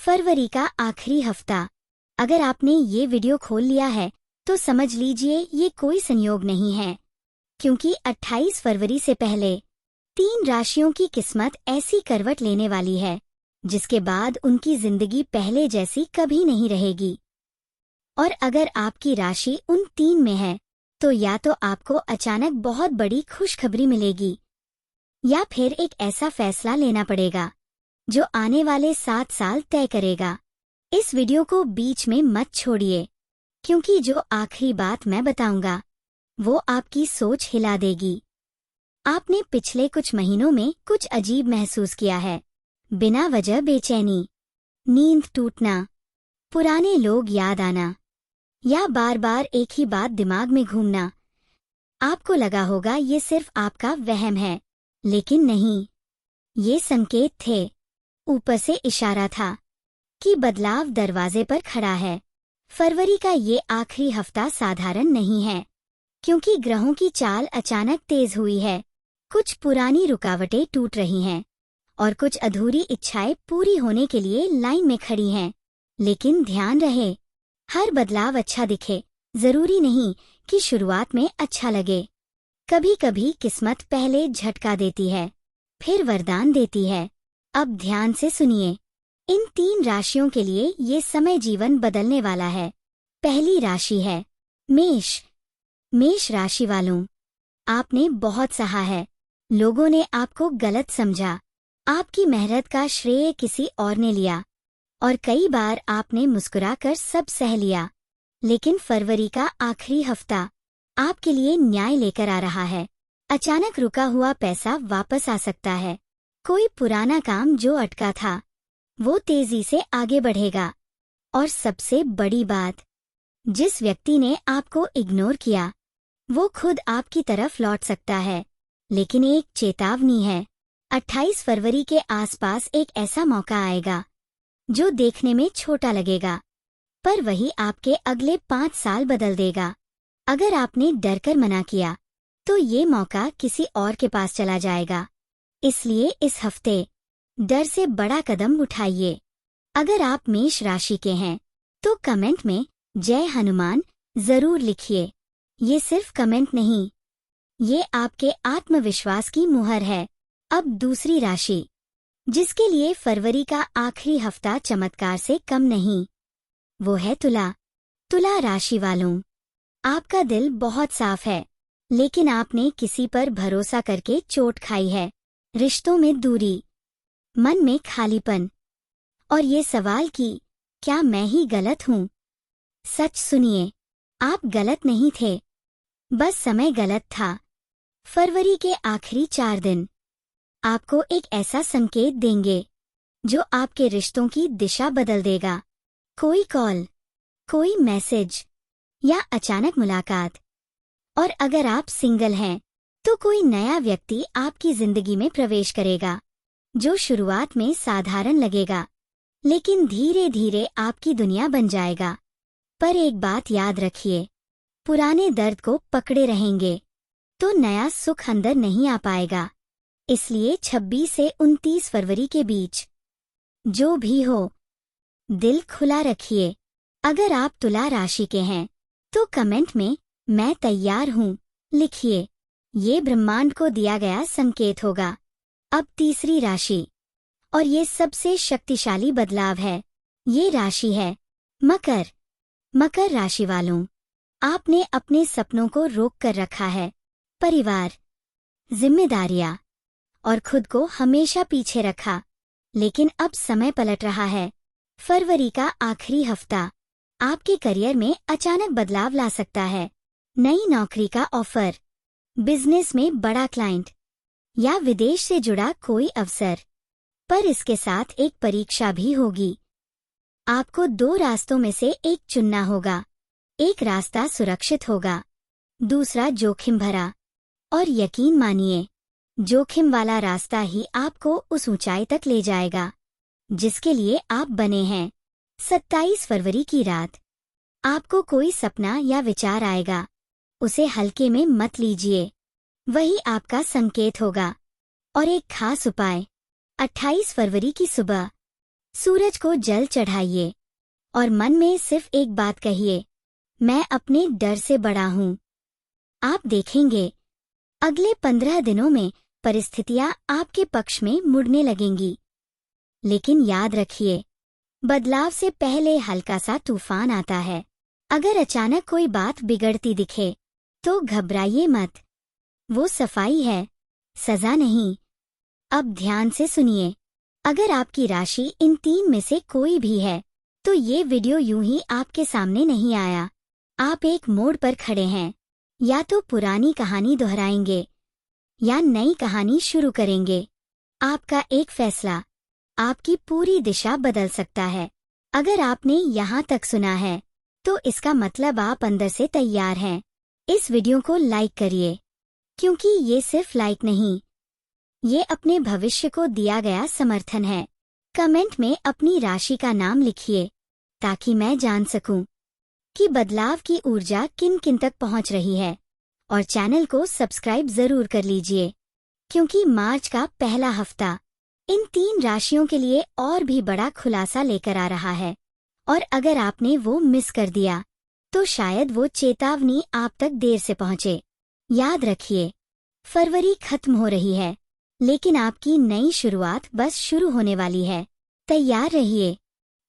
फरवरी का आखिरी हफ्ता। अगर आपने ये वीडियो खोल लिया है तो समझ लीजिए ये कोई संयोग नहीं है, क्योंकि 28 फरवरी से पहले 3 राशियों की किस्मत ऐसी करवट लेने वाली है जिसके बाद उनकी जिंदगी पहले जैसी कभी नहीं रहेगी। और अगर आपकी राशि उन 3 में है तो या तो आपको अचानक बहुत बड़ी खुशखबरी मिलेगी या फिर एक ऐसा फैसला लेना पड़ेगा जो आने वाले 7 साल तय करेगा। इस वीडियो को बीच में मत छोड़िए, क्योंकि जो आखिरी बात मैं बताऊंगा वो आपकी सोच हिला देगी। आपने पिछले कुछ महीनों में कुछ अजीब महसूस किया है। बिना वजह बेचैनी, नींद टूटना, पुराने लोग याद आना या बार बार एक ही बात दिमाग में घूमना। आपको लगा होगा ये सिर्फ आपका वहम है, लेकिन नहीं, ये संकेत थे। ऊपर से इशारा था कि बदलाव दरवाजे पर खड़ा है। फरवरी का ये आखिरी हफ्ता साधारण नहीं है, क्योंकि ग्रहों की चाल अचानक तेज हुई है। कुछ पुरानी रुकावटें टूट रही हैं और कुछ अधूरी इच्छाएं पूरी होने के लिए लाइन में खड़ी हैं। लेकिन ध्यान रहे, हर बदलाव अच्छा दिखे जरूरी नहीं कि शुरुआत में अच्छा लगे। कभी कभी किस्मत पहले झटका देती है, फिर वरदान देती है। अब ध्यान से सुनिए, इन 3 राशियों के लिए ये समय जीवन बदलने वाला है। पहली राशि है मेष। मेष राशि वालों, आपने बहुत सहा है। लोगों ने आपको गलत समझा, आपकी मेहनत का श्रेय किसी और ने लिया और कई बार आपने मुस्कुराकर सब सह लिया। लेकिन फरवरी का आखिरी हफ्ता आपके लिए न्याय लेकर आ रहा है। अचानक रुका हुआ पैसा वापस आ सकता है। कोई पुराना काम जो अटका था वो तेजी से आगे बढ़ेगा। और सबसे बड़ी बात, जिस व्यक्ति ने आपको इग्नोर किया वो खुद आपकी तरफ लौट सकता है। लेकिन एक चेतावनी है, 28 फरवरी के आसपास एक ऐसा मौका आएगा जो देखने में छोटा लगेगा, पर वही आपके अगले 5 साल बदल देगा। अगर आपने डरकर मना किया तो ये मौका किसी और के पास चला जाएगा। इसलिए इस हफ्ते डर से बड़ा कदम उठाइए। अगर आप मेष राशि के हैं तो कमेंट में जय हनुमान जरूर लिखिए। ये सिर्फ कमेंट नहीं, ये आपके आत्मविश्वास की मुहर है। अब दूसरी राशि, जिसके लिए फरवरी का आखिरी हफ्ता चमत्कार से कम नहीं, वो है तुला। तुला राशि वालों, आपका दिल बहुत साफ है, लेकिन आपने किसी पर भरोसा करके चोट खाई है। रिश्तों में दूरी, मन में खालीपन और ये सवाल कि क्या मैं ही गलत हूँ। सच सुनिए, आप गलत नहीं थे, बस समय गलत था। फरवरी के आखिरी 4 दिन आपको एक ऐसा संकेत देंगे जो आपके रिश्तों की दिशा बदल देगा। कोई कॉल, कोई मैसेज या अचानक मुलाकात। और अगर आप सिंगल हैं तो कोई नया व्यक्ति आपकी जिंदगी में प्रवेश करेगा जो शुरुआत में साधारण लगेगा, लेकिन धीरे धीरे आपकी दुनिया बन जाएगा। पर एक बात याद रखिए, पुराने दर्द को पकड़े रहेंगे तो नया सुख अंदर नहीं आ पाएगा। इसलिए 26 से 29 फरवरी के बीच जो भी हो, दिल खुला रखिए। अगर आप तुला राशि के हैं तो कमेंट में मैं तैयार हूँ लिखिए। ये ब्रह्मांड को दिया गया संकेत होगा। अब तीसरी राशि, और ये सबसे शक्तिशाली बदलाव है। ये राशि है मकर। मकर राशि वालों, आपने अपने सपनों को रोक कर रखा है। परिवार, जिम्मेदारियां और खुद को हमेशा पीछे रखा, लेकिन अब समय पलट रहा है। फरवरी का आखिरी हफ्ता आपके करियर में अचानक बदलाव ला सकता है। नई नौकरी का ऑफर, बिजनेस में बड़ा क्लाइंट या विदेश से जुड़ा कोई अवसर। पर इसके साथ एक परीक्षा भी होगी। आपको 2 रास्तों में से एक चुनना होगा। एक रास्ता सुरक्षित होगा, दूसरा जोखिम भरा। और यकीन मानिए, जोखिम वाला रास्ता ही आपको उस ऊंचाई तक ले जाएगा जिसके लिए आप बने हैं। 27 फरवरी की रात आपको कोई सपना या विचार आएगा, उसे हल्के में मत लीजिए, वही आपका संकेत होगा। और एक खास उपाय, 28 फरवरी की सुबह सूरज को जल चढ़ाइए और मन में सिर्फ एक बात कहिए, मैं अपने डर से बड़ा हूँ। आप देखेंगे अगले 15 दिनों में परिस्थितियां आपके पक्ष में मुड़ने लगेंगी। लेकिन याद रखिए, बदलाव से पहले हल्का सा तूफान आता है। अगर अचानक कोई बात बिगड़ती दिखे तो घबराइए मत, वो सफाई है, सजा नहीं। अब ध्यान से सुनिए, अगर आपकी राशि इन 3 में से कोई भी है तो ये वीडियो यूं ही आपके सामने नहीं आया। आप एक मोड़ पर खड़े हैं, या तो पुरानी कहानी दोहराएंगे या नई कहानी शुरू करेंगे। आपका एक फैसला आपकी पूरी दिशा बदल सकता है। अगर आपने यहाँ तक सुना है तो इसका मतलब आप अंदर से तैयार हैं। इस वीडियो को लाइक करिए, क्योंकि ये सिर्फ लाइक नहीं, ये अपने भविष्य को दिया गया समर्थन है। कमेंट में अपनी राशि का नाम लिखिए ताकि मैं जान सकूं कि बदलाव की ऊर्जा किन किन तक पहुंच रही है। और चैनल को सब्सक्राइब जरूर कर लीजिए, क्योंकि मार्च का पहला हफ्ता इन 3 राशियों के लिए और भी बड़ा खुलासा लेकर आ रहा है। और अगर आपने वो मिस कर दिया तो शायद वो चेतावनी आप तक देर से पहुंचे। याद रखिए, फरवरी खत्म हो रही है, लेकिन आपकी नई शुरुआत बस शुरू होने वाली है। तैयार रहिए,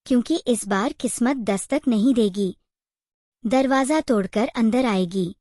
क्योंकि इस बार किस्मत दस्तक नहीं देगी, दरवाजा तोड़कर अंदर आएगी।